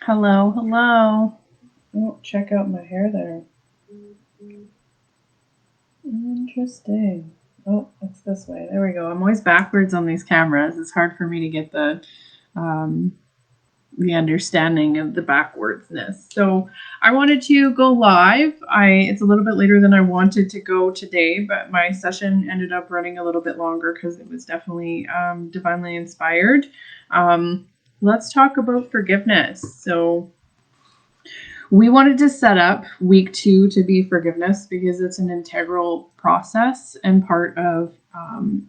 Hello, hello. Oh, check out my hair there. Interesting. Oh, it's this way. There we go. I'm always backwards on these cameras. It's hard for me to get um, the understanding of the backwardsness. So I wanted to go live. It's a little bit later than I wanted to go today, but my session ended up running a little bit longer because it was definitely divinely inspired. Let's talk about forgiveness. So we wanted to set up week 2 to be forgiveness because it's an integral process and part of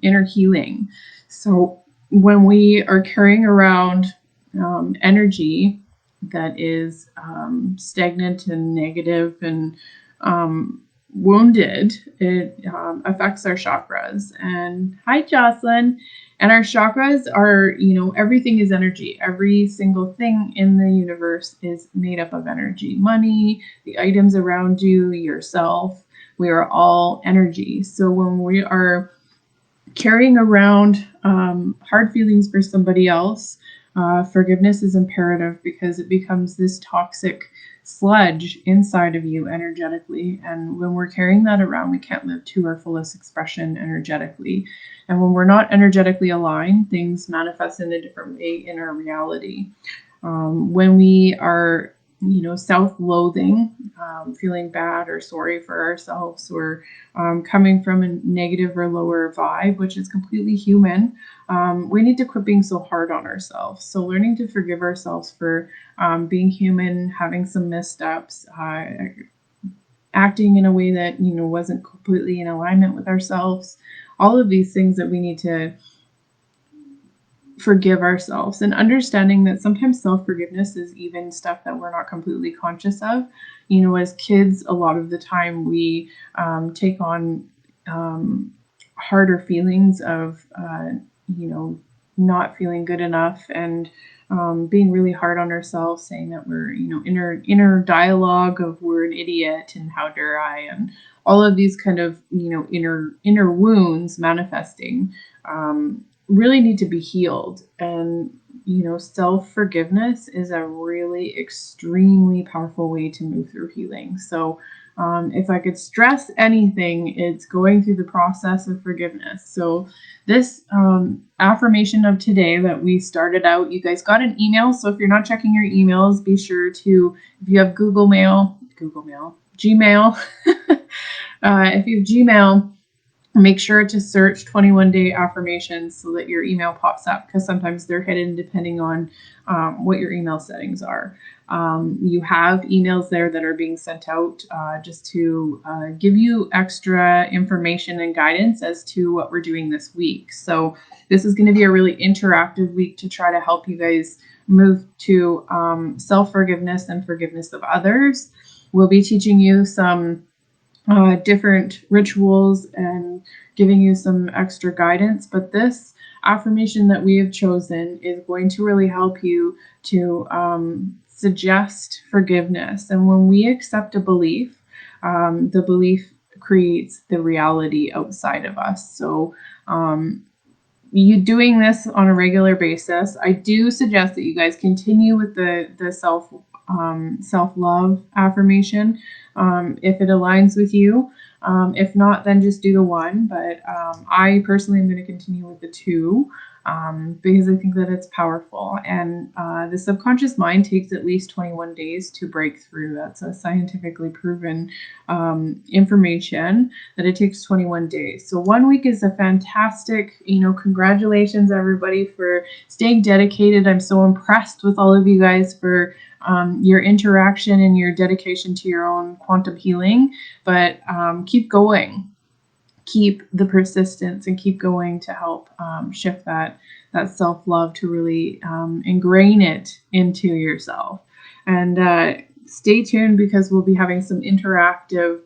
inner healing. So when we are carrying around energy that is stagnant and negative and wounded, it affects our chakras. And hi, Jocelyn. And our chakras are, everything is energy. Every single thing in the universe is made up of energy. Money, the items around you, yourself, we are all energy. So when we are carrying around hard feelings for somebody else, forgiveness is imperative because it becomes this toxic sludge inside of you energetically. And when we're carrying that around, we can't live to our fullest expression energetically. And when we're not energetically aligned, things manifest in a different way in our reality. When we are, self-loathing, feeling bad or sorry for ourselves, or coming from a negative or lower vibe, which is completely human, we need to quit being so hard on ourselves. So learning to forgive ourselves for being human, having some missteps, acting in a way that wasn't completely in alignment with ourselves. All of these things that we need to forgive ourselves, and understanding that sometimes self-forgiveness is even stuff that we're not completely conscious of. As kids, a lot of the time we take on harder feelings of not feeling good enough, and being really hard on ourselves, saying that we're inner dialogue of we're an idiot and how dare I, and all of these kind of inner wounds manifesting really need to be healed. And self-forgiveness is a really extremely powerful way to move through healing. So if I could stress anything, it's going through the process of forgiveness. So this affirmation of today that we started out, you guys got an email. So if you're not checking your emails, be sure to, if you have Gmail, if you have Gmail, make sure to search 21-day affirmations so that your email pops up, because sometimes they're hidden depending on what your email settings are. You have emails there that are being sent out just to give you extra information and guidance as to what we're doing this week. So this is going to be a really interactive week to try to help you guys move to self-forgiveness and forgiveness of others. We'll be teaching you some different rituals and giving you some extra guidance. But this affirmation that we have chosen is going to really help you to suggest forgiveness. And when we accept a belief, the belief creates the reality outside of us. So you doing this on a regular basis, I do suggest that you guys continue with the self-love affirmation if it aligns with you. If not, then just do the one. But I personally am going to continue with the 2 because I think that it's powerful. And the subconscious mind takes at least 21 days to break through. That's a scientifically proven information, that it takes 21 days. So 1 week is a fantastic, congratulations everybody for staying dedicated. I'm so impressed with all of you guys for your interaction and your dedication to your own quantum healing. But keep going, keep the persistence, and keep going to help shift that self-love, to really ingrain it into yourself. And stay tuned, because we'll be having some interactive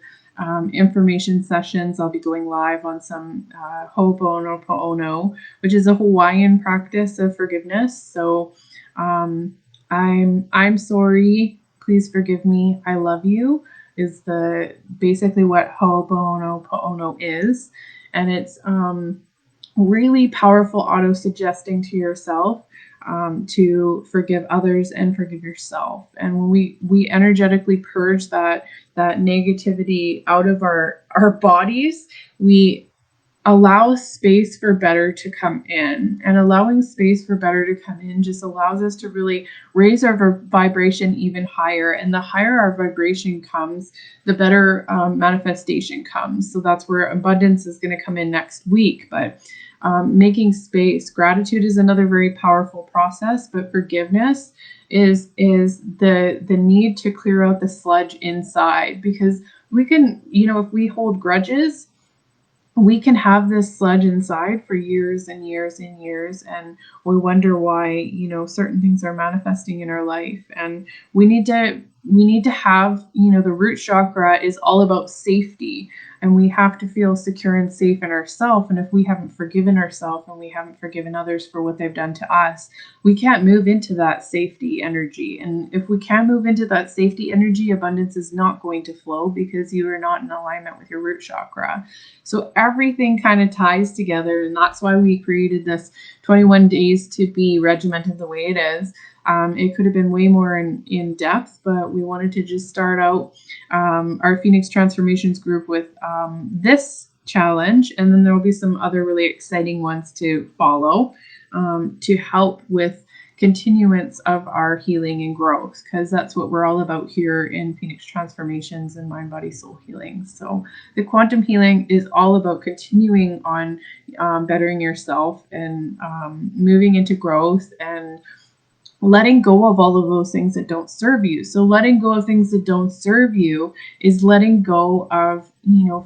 information sessions. I'll be going live on some Ho'oponopono, which is a Hawaiian practice of forgiveness. So I'm sorry, please forgive me, I love you is basically what Ho'oponopono is. And it's really powerful auto suggesting to yourself to forgive others and forgive yourself. And when we energetically purge that negativity out of our bodies, we allow space for better to come in. And allowing space for better to come in just allows us to really raise our vibration even higher. And the higher our vibration comes, the better manifestation comes. So that's where abundance is going to come in next week. But making space, gratitude is another very powerful process, but forgiveness is the need to clear out the sludge inside, because we can, if we hold grudges, we can have this sludge inside for years and years and years, and we wonder why certain things are manifesting in our life. And we need to have, the root chakra is all about safety, and we have to feel secure and safe in ourselves. And if we haven't forgiven ourselves and we haven't forgiven others for what they've done to us, we can't move into that safety energy. And if we can move into that safety energy, abundance is not going to flow, because you are not in alignment with your root chakra. So everything kind of ties together, and that's why we created this 21 days to be regimented the way it is. It could have been way more in depth, but we wanted to just start out our Phoenix Transformations group with this challenge, and then there will be some other really exciting ones to follow to help with continuance of our healing and growth, because that's what we're all about here in Phoenix Transformations and Mind, Body, Soul Healing. So the quantum healing is all about continuing on bettering yourself and moving into growth and letting go of all of those things that don't serve you. So letting go of things that don't serve you is letting go of,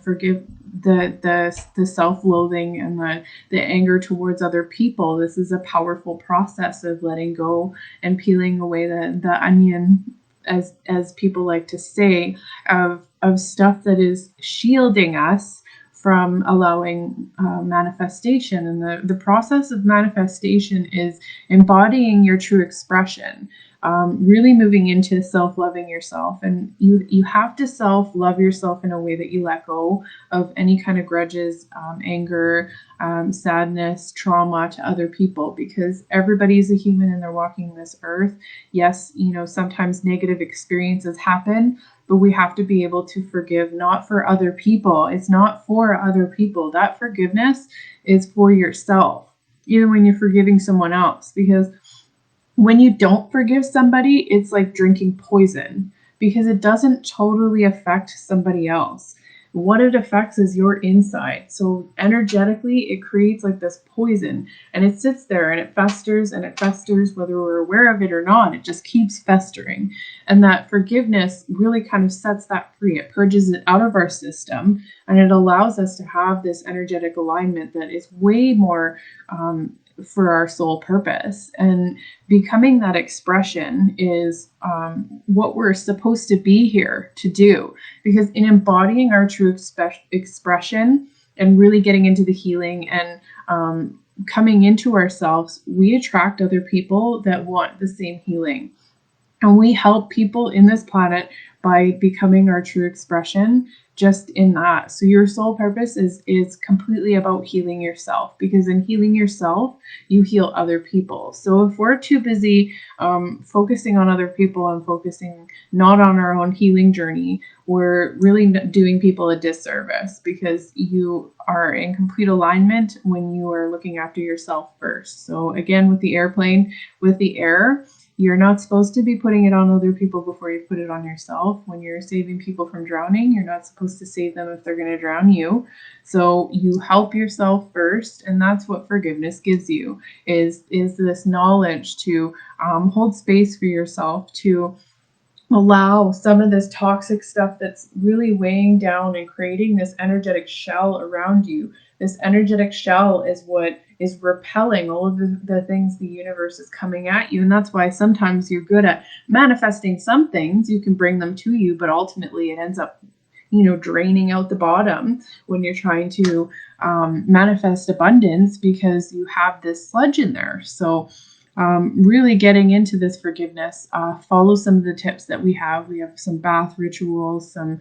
forgive the self-loathing and the anger towards other people. This is a powerful process of letting go and peeling away the onion, as people like to say, of stuff that is shielding us from allowing manifestation. And the process of manifestation is embodying your true expression, really moving into self-loving yourself. And you have to self-love yourself in a way that you let go of any kind of grudges, anger, sadness, trauma to other people, because everybody is a human and they're walking this earth. Yes, sometimes negative experiences happen, but we have to be able to forgive, not for other people. It's not for other people. That forgiveness is for yourself, even when you're forgiving someone else. Because when you don't forgive somebody, it's like drinking poison, because it doesn't totally affect somebody else. What it affects is your inside. So energetically, it creates like this poison, and it sits there and it festers and it festers, whether we're aware of it or not. It just keeps festering. And that forgiveness really kind of sets that free. It purges it out of our system, and it allows us to have this energetic alignment that is way more for our soul purpose. And becoming that expression is what we're supposed to be here to do, because in embodying our true expression and really getting into the healing and coming into ourselves, we attract other people that want the same healing. And we help people in this planet by becoming our true expression, just in that. So your soul purpose is completely about healing yourself, because in healing yourself, you heal other people. So if we're too busy focusing on other people and focusing not on our own healing journey, we're really doing people a disservice, because you are in complete alignment when you are looking after yourself first. So again, with the airplane, with the air, you're not supposed to be putting it on other people before you put it on yourself. When you're saving people from drowning, you're not supposed to save them if they're going to drown you. So you help yourself first, and that's what forgiveness gives you, is this knowledge to hold space for yourself, to allow some of this toxic stuff that's really weighing down and creating this energetic shell around you. This energetic shell is what is repelling all of the things the universe is coming at you. And that's why sometimes you're good at manifesting some things. You can bring them to you, but ultimately it ends up, draining out the bottom when you're trying to manifest abundance, because you have this sludge in there. So really getting into this forgiveness, follow some of the tips that we have. We have some bath rituals, some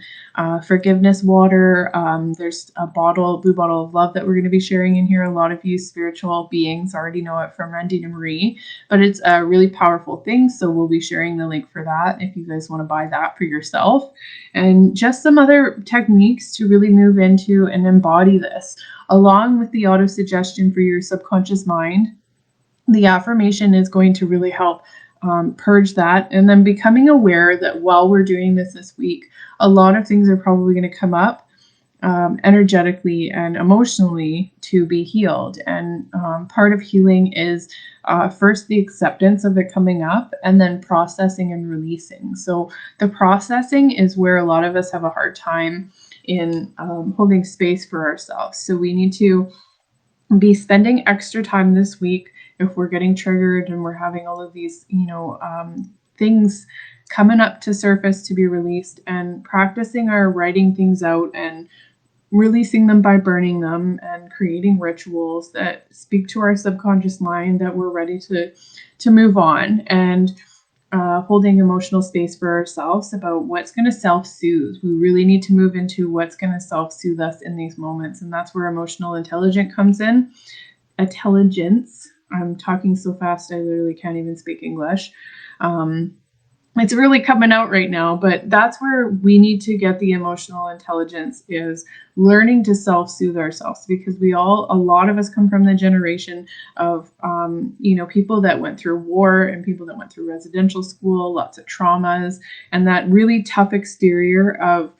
forgiveness water. There's a blue bottle of love that we're going to be sharing in here. A lot of you spiritual beings already know it from Randy and Marie, but it's a really powerful thing. So we'll be sharing the link for that if you guys want to buy that for yourself. And just some other techniques to really move into and embody this, along with the auto suggestion for your subconscious mind. The affirmation is going to really help purge that. And then becoming aware that while we're doing this week, a lot of things are probably going to come up energetically and emotionally to be healed. And part of healing is first the acceptance of it coming up, and then processing and releasing. So the processing is where a lot of us have a hard time in holding space for ourselves. So we need to be spending extra time this week if we're getting triggered and we're having all of these, things coming up to surface to be released, and practicing our writing things out and releasing them by burning them, and creating rituals that speak to our subconscious mind that we're ready to move on, and holding emotional space for ourselves about what's going to self-soothe. We really need to move into what's going to self-soothe us in these moments, and that's where emotional intelligence comes in. Intelligence. I'm talking so fast I literally can't even speak English. It's really coming out right now, but that's where we need to get the emotional intelligence, is learning to self-soothe ourselves, because a lot of us come from the generation of, people that went through war and people that went through residential school, lots of traumas, and that really tough exterior of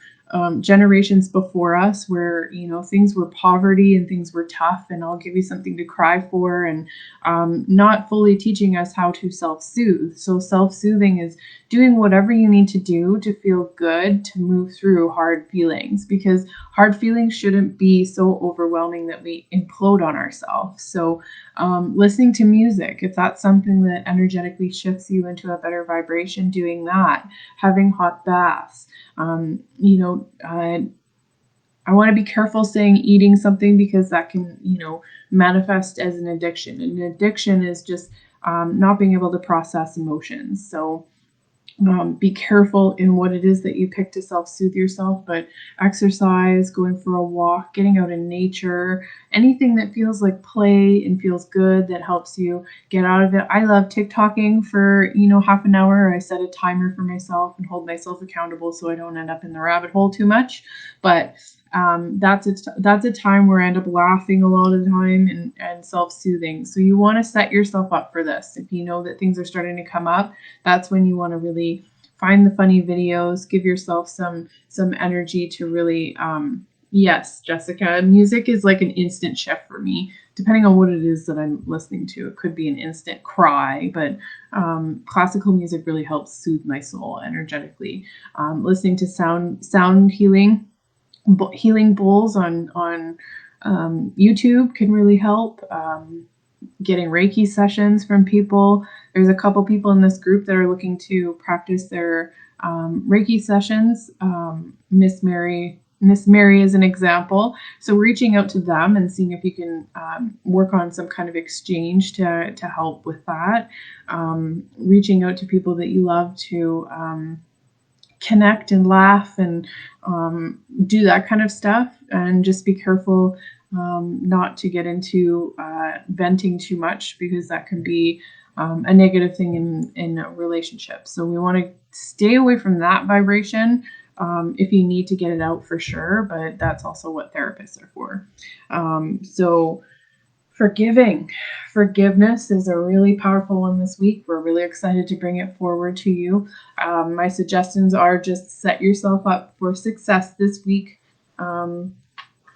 generations before us, where things were poverty and things were tough, and I'll give you something to cry for, and not fully teaching us how to self-soothe. So self-soothing is doing whatever you need to do to feel good, to move through hard feelings, because hard feelings shouldn't be so overwhelming that we implode on ourselves. So listening to music, if that's something that energetically shifts you into a better vibration, doing that, having hot baths. I want to be careful saying eating something, because that can, manifest as an addiction. And an addiction is just not being able to process emotions. So be careful in what it is that you pick to self-soothe yourself, but exercise, going for a walk, getting out in nature, anything that feels like play and feels good, that helps you get out of it. I love TikToking for, half an hour. I set a timer for myself and hold myself accountable so I don't end up in the rabbit hole too much. But that's a time where I end up laughing a lot of the time, and self-soothing. So you want to set yourself up for this. If you know that things are starting to come up, that's when you want to really find the funny videos, give yourself some energy to really yes, Jessica, music is like an instant shift for me, depending on what it is that I'm listening to. It could be an instant cry, but classical music really helps soothe my soul energetically. Listening to sound healing bowls on YouTube can really help. Getting Reiki sessions from people. There's a couple people in this group that are looking to practice their Reiki sessions. Miss Mary is an example. So reaching out to them and seeing if you can work on some kind of exchange to help with that. Reaching out to people that you love to connect and laugh and do that kind of stuff, and just be careful not to get into venting too much, because that can be a negative thing in a relationship. So we want to stay away from that vibration if you need to get it out, for sure, but that's also what therapists are for. So forgiveness is a really powerful one this week. We're really excited to bring it forward to you. My suggestions are just set yourself up for success this week.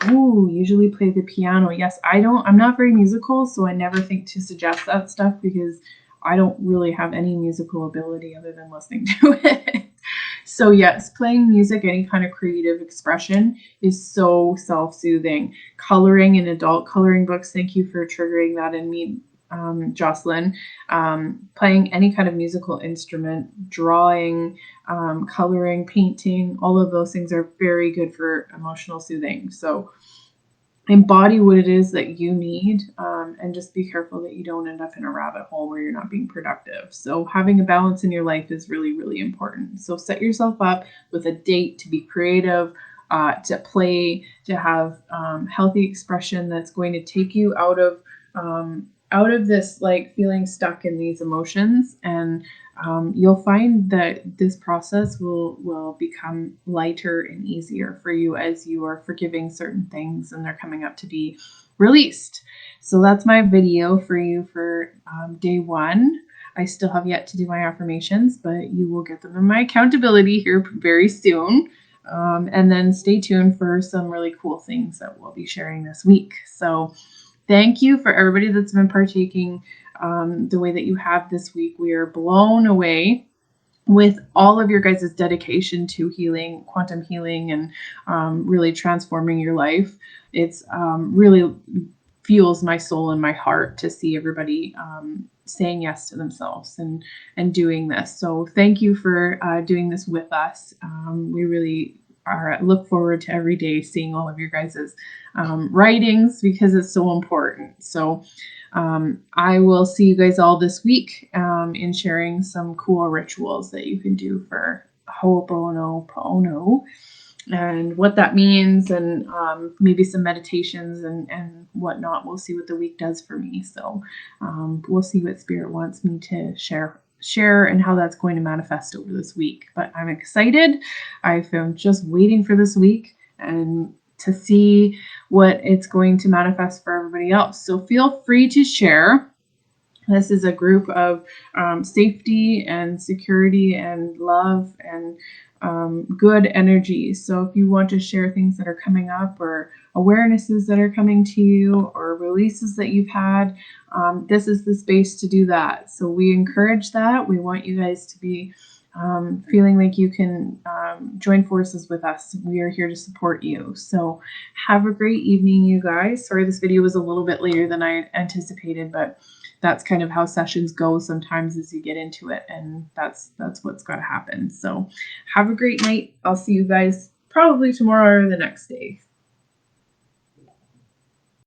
Usually play the piano. Yes, I'm not very musical, so I never think to suggest that stuff, because I don't really have any musical ability other than listening to it. So yes, playing music, any kind of creative expression, is so self-soothing. Coloring in adult coloring books, thank you for triggering that in me, Jocelyn. Playing any kind of musical instrument, drawing, coloring, painting, all of those things are very good for emotional soothing. So embody what it is that you need, and just be careful that you don't end up in a rabbit hole where you're not being productive. So having a balance in your life is really, really important. So set yourself up with a date to be creative, to play, to have healthy expression that's going to take you out of this like feeling stuck in these emotions. And you'll find that this process will become lighter and easier for you as you are forgiving certain things and they're coming up to be released. So that's my video for you for day 1. I still have yet to do my affirmations, but you will get them in my accountability here very soon. And then stay tuned for some really cool things that we'll be sharing this week. So thank you for everybody that's been partaking the way that you have this week. We are blown away with all of your guys' dedication to healing, quantum healing, and really transforming your life. It's really fuels my soul and my heart to see everybody saying yes to themselves and doing this. So thank you for doing this with us. We really look forward to every day seeing all of your guys' writings because it's so important. So I will see you guys all this week in sharing some cool rituals that you can do for Ho'oponopono and what that means, and maybe some meditations and whatnot. We'll see what the week does for me. So we'll see what Spirit wants me to share and how that's going to manifest over this week. But I'm excited. I'm just waiting for this week and to see what it's going to manifest for everybody else. So feel free to share. This is a group of safety and security and love and good energy. So if you want to share things that are coming up or awarenesses that are coming to you or releases that you've had, this is the space to do that. So we encourage that. We want you guys to be feeling like you can join forces with us. We are here to support you. So have a great evening, you guys. Sorry, this video was a little bit later than I anticipated, but that's kind of how sessions go sometimes as you get into it, and that's what's got to happen. So have a great night. I'll see you guys probably tomorrow or the next day.